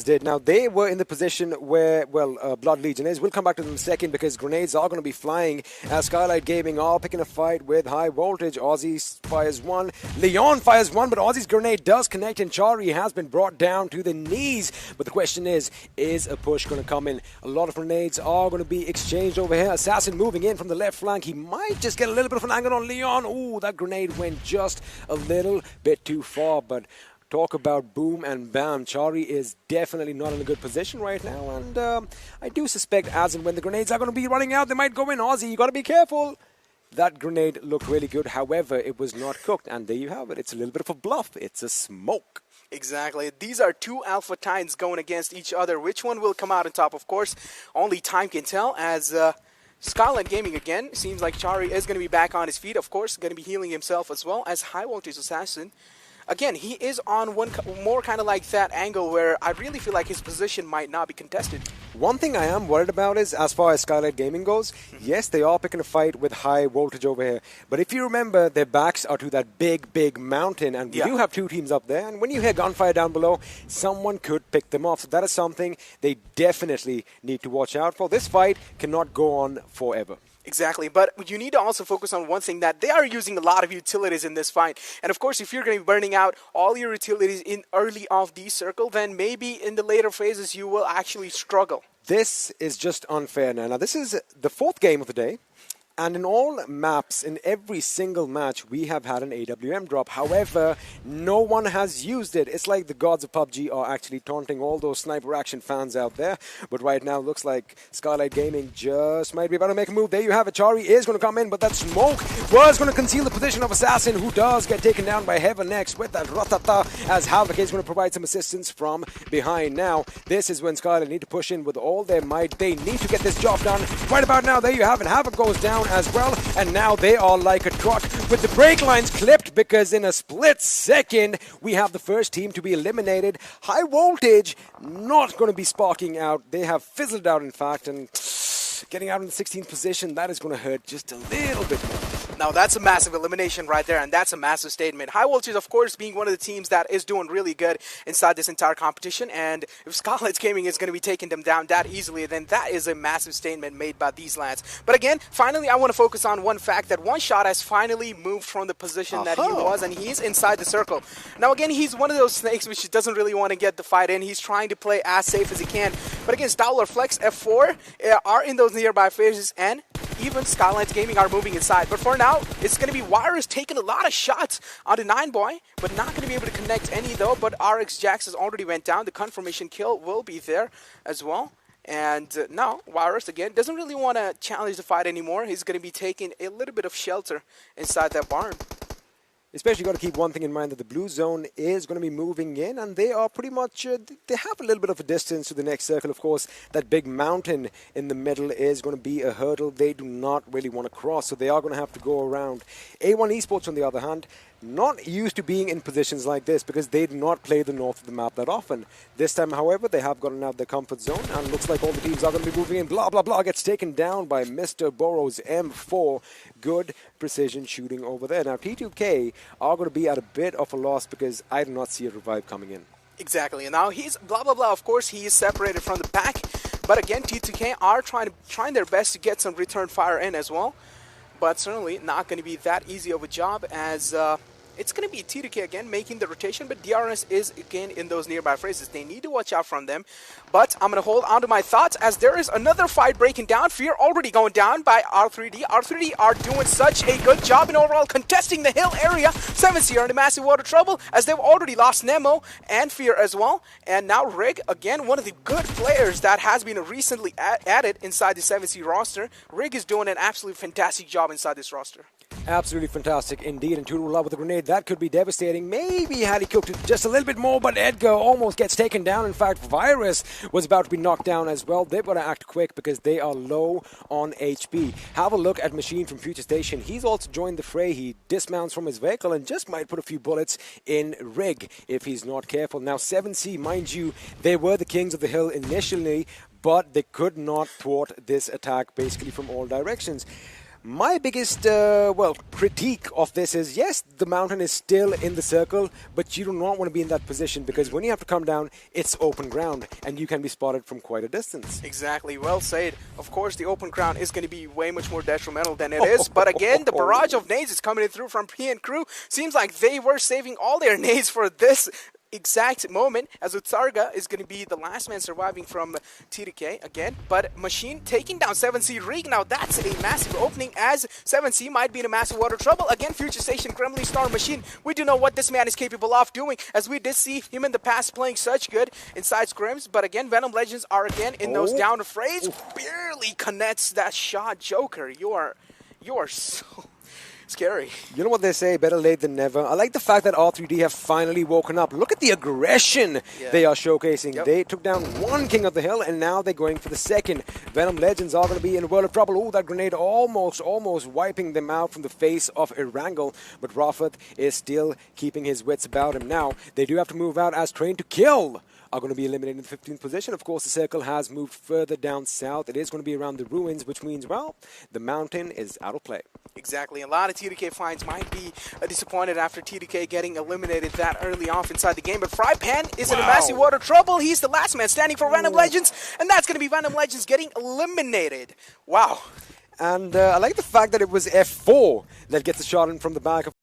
did. Now, they were in the position where, Blood Legion is. We'll come back to them in a second because grenades are going to be flying as Skylight Gaming are picking a fight with High Voltage. Aussie fires one. Leon fires one, but Aussie's grenade does connect, and Chari has been brought down to the knees. But the question is a push going to come in? A lot of grenades are going to be exchanged over here. Assassin moving in from the left flank. He might just get a little bit of an angle on Leon. Ooh, that grenade went just a little bit too far, but talk about boom and bam. Chari is definitely not in a good position right now, and I do suspect as and when the grenades are going to be running out, they might go in. Aussie, you got to be careful. That grenade looked really good. However, it was not cooked, and there you have it. It's a little bit of a bluff. It's a smoke. Exactly. These are two Alpha Titans going against each other. Which one will come out on top? Of course, only time can tell, as Skylight Gaming again. Seems like Chari is going to be back on his feet. Of course, going to be healing himself as well as High Voltage Assassin. Again, he is on one more kind of like that angle where I really feel like his position might not be contested. One thing I am worried about is, as far as Skylight Gaming goes, yes, they are picking a fight with High Voltage over here. But if you remember, their backs are to that big mountain, and we do have two teams up there. And when you hear gunfire down below, someone could pick them off. So that is something they definitely need to watch out for. This fight cannot go on forever. Exactly, but you need to also focus on one thing, that they are using a lot of utilities in this fight. And of course, if you're going to be burning out all your utilities in early off the circle, then maybe in the later phases you will actually struggle. This is just unfair now. Now, this is the fourth game of the day. And in all maps, in every single match, we have had an AWM drop. However, no one has used it. It's like the gods of PUBG are actually taunting all those sniper action fans out there. But right now, it looks like Skylight Gaming just might be about to make a move. There you have it. Chari is going to come in, but that smoke was going to conceal the position of Assassin, who does get taken down by Heaven next with that ratata, as Havoc is going to provide some assistance from behind. Now, this is when Skylight need to push in with all their might. They need to get this job done. Right about now, there you have it. Havoc goes down as well, and now they are like a truck with the brake lines clipped, because in a split second we have the first team to be eliminated. High Voltage not going to be sparking out. They have fizzled out, in fact, and getting out in the 16th position, that is going to hurt just a little bit more. Now, that's a massive elimination right there, and that's a massive statement. High Voltage, of course, being one of the teams that is doing really good inside this entire competition, and if Skylight Gaming is going to be taking them down that easily, then that is a massive statement made by these lads. But again, finally, I want to focus on one fact, that One Shot has finally moved from the position that he was, and he's inside the circle. Now, again, he's one of those snakes which doesn't really want to get the fight in. He's trying to play as safe as he can. But again, Stowler Flex, F4 are in those nearby phases, and even Skylight Gaming are moving inside. But for now, it's going to be Virus taking a lot of shots on the 9-boy, but not going to be able to connect any though. But RX Jax has already went down. The confirmation kill will be there as well. And now, Virus, again, doesn't really want to challenge the fight anymore. He's going to be taking a little bit of shelter inside that barn. Especially got to keep one thing in mind, that the blue zone is going to be moving in, and they are pretty much, they have a little bit of a distance to the next circle. Of course, that big mountain in the middle is going to be a hurdle they do not really want to cross, so they are going to have to go around. A1 Esports, on the other hand, not used to being in positions like this, because they do not play the north of the map that often. This time, however, they have gotten out their comfort zone, and looks like all the teams are going to be moving in. Blah, blah, blah gets taken down by Mr. Burrows M4. Good precision shooting over there. Now, T2K are going to be at a bit of a loss, because I do not see a revive coming in. Exactly. And now he's blah, blah, blah. Of course, he is separated from the pack. But again, T2K are trying their best to get some return fire in as well. But certainly not going to be that easy of a job, as it's going to be T2K again making the rotation, but DRS is again in those nearby phrases. They need to watch out from them. But I'm going to hold on to my thoughts, as there is another fight breaking down. Fear already going down by R3D. R3D are doing such a good job in overall contesting the hill area. 7C are in a massive water trouble, as they've already lost Nemo and Fear as well. And now Rig, again, one of the good players that has been recently added inside the 7C roster. Rig is doing an absolutely fantastic job inside this roster. Absolutely fantastic indeed, and Tudor Love with a grenade. That could be devastating. Maybe had he cooked it just a little bit more, but Edgar almost gets taken down. In fact, Virus was about to be knocked down as well. They've got to act quick, because they are low on HP. Have a look at Machine from Future Station. He's also joined the fray. He dismounts from his vehicle and just might put a few bullets in Rig if he's not careful. Now, 7C, mind you, they were the kings of the hill initially, but they could not thwart this attack basically from all directions. My biggest, critique of this is, yes, the mountain is still in the circle, but you do not want to be in that position because when you have to come down, it's open ground, and you can be spotted from quite a distance. Exactly, well said. Of course, the open ground is going to be way much more detrimental than it is, but again, the barrage of nades is coming in through from P and crew. Seems like they were saving all their nades for this exact moment, as Utsarga is going to be the last man surviving from TDK again, but Machine taking down 7C Rig. Now that's a massive opening, as 7C might be in a massive water trouble. Again, Future Station, Gremlin Star Machine, we do know what this man is capable of doing, as we did see him in the past playing such good inside scrims, but again, Venom Legends are again in those down frays. Barely connects that shot. Joker, you are so scary. You know what they say, better late than never. I like the fact that R3D have finally woken up. Look at the aggression they are showcasing. Yep. They took down one King of the Hill, and now they're going for the second. Venom Legends are going to be in a world of trouble. Oh, that grenade almost wiping them out from the face of Erangel. But Rafat is still keeping his wits about him. Now, they do have to move out as Train to Kill are going to be eliminated in the 15th position. Of course, the circle has moved further down south. It is going to be around the ruins, which means, well, the mountain is out of play. Exactly. A lot of TDK fans might be disappointed after TDK getting eliminated that early off inside the game. But Frypan is in a massive water trouble. He's the last man standing for Venom Legends, and that's going to be Venom Legends getting eliminated. Wow. And I like the fact that it was F4 that gets the shot in from the back of